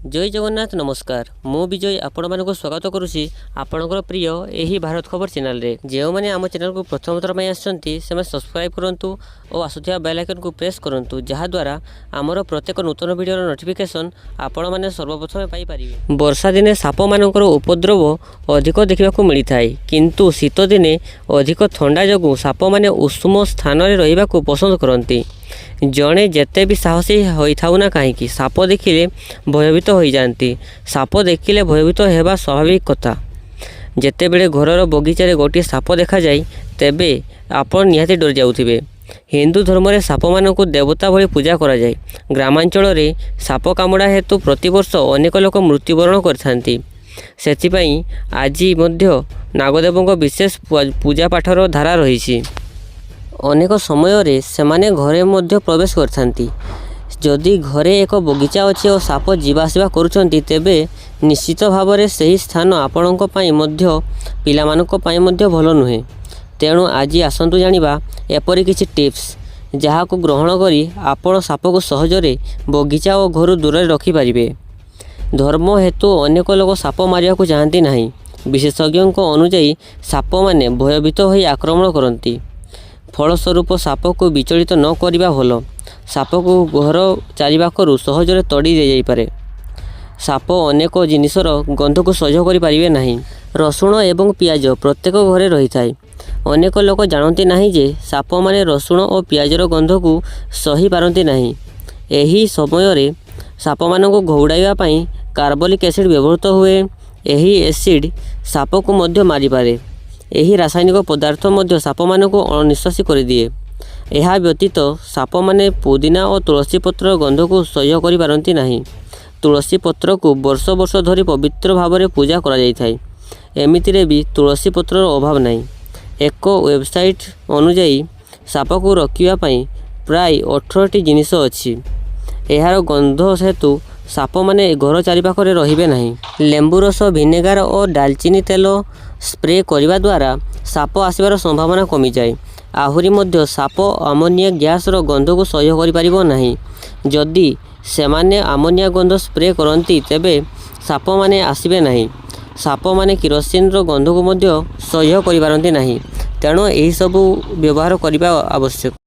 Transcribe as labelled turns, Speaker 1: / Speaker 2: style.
Speaker 1: जय जगन्नाथ नमस्कार मु विजय आपण मानक स्वागत करुछि आपणकर प्रिय एही भारत खबर चैनल रे। जो माने आम चैनल को प्रथम थर पई आछंती से सब्सक्राइब करंतु और आसुथिया बेल आइकन को प्रेस करंतु जहा द्वारा आमर प्रत्येक नूतन वीडियो नोटिफिकेशन आपण माने सर्वप्रथम पाई परिबे। वर्षा दिने साप मानकर उपद्रव अधिक देखा मिली थाए किंतु शीत दिने अधिक ठंडा जगु साप माने उष्म स्थान रे रहिबा को पसंद करंती। जड़े जिते भी साहसी होता ना कहीं साप देखिले भयभीत हो जाती। साप देखिले भयभीत होगा स्वाभाविक कथा। जिते बड़े घर बगीचारे गोटे साप देखा जाए तेबे आपण निहाती डर जाउथिबे। हिंदू धर्म में साप मानक देवता भली पूजा करा जाए। ग्रामांचल रे साप कामुड़ा हेतु प्रतिवर्ष अनेक लोक मृत्युवरण करथांती। सेथिपई आज मध्य नागदेवों विशेष पूजा पाठर धारा रही। अनेक समय रे सेमाने घरे मध्य प्रवेश करथांती। जदि घरे एक बगीचा अच्छी और साप जीवासवा करुछंती तेबे निश्चित भाव में सही स्थान आपणों मध्य पिलामानों पाई मध्य भल नुहे। तेणु आज आसंतु जानिबा एपरि किछि टिप्स जहाँ को ग्रहण करी आपण साप को सहजरे बगीचा और घर दूर रखी पारिबे। धर्म हेतु अनेक लोग साप मारिया को चाहती नहीं। विशेषज्ञों अनुଯାयी साप माने भयभीत होई आक्रमण करती। फलस्वरूप साप को विचलित न करिबा भल। साप को घर चारिपाखरु सहजरे तड़ी दे जाई पारे। साप अनेक जिनिसर गंध को सह्य करि पारिबे नहीं। रसुण एवं पियाज प्रत्येक घरे रही थाए। अनेक लोक जानती नहीं जे साप माने रसुण और पियाजर गंध को सही पारती नहीं। एही समय रे साप मानक घौड़ाइबा पई कार्बोलिक एसिड व्यवहृत हुए। एही एसिड साप को मध्य मारि पारे। एही रासायनिक पदार्थ मध्य साप मानक अनिश्वासी कर दिए। यह व्यतीत साप माने पुदीना और तुलसी पत्र गंध को सह्य करि पारंती नहीं। तुलसी पत्र को वर्ष वर्ष धरी पवित्र भाव में पूजा करा जाय थाए। एमितिरे भी तुलसी पत्र अभाव नहीं। एक वेबसाइट अनुଯାयी साप को रखिया पई प्राय 18टी जिनिस अछि। एहार गंध हेतु साप माने घर चारिपाखरे रहिबे नहीं। लेंबू रस विनेगार और दालचीनी तेल स्प्रे करने द्वारा साप आसबार संभावना कमी जाए। आहुरी मध्य साप आमोनिया गैस रो गंध को सह्य करि परिबो नहीं। जदि सेमाने आमोनिया गंध स्प्रे करती तेबे साप माने आसबे नहीं। साप माने किरोसिन रो गंध को मध्य सह्य करि पारंती नहीं। तेणु एही सबु व्यवहार करबा आवश्यक।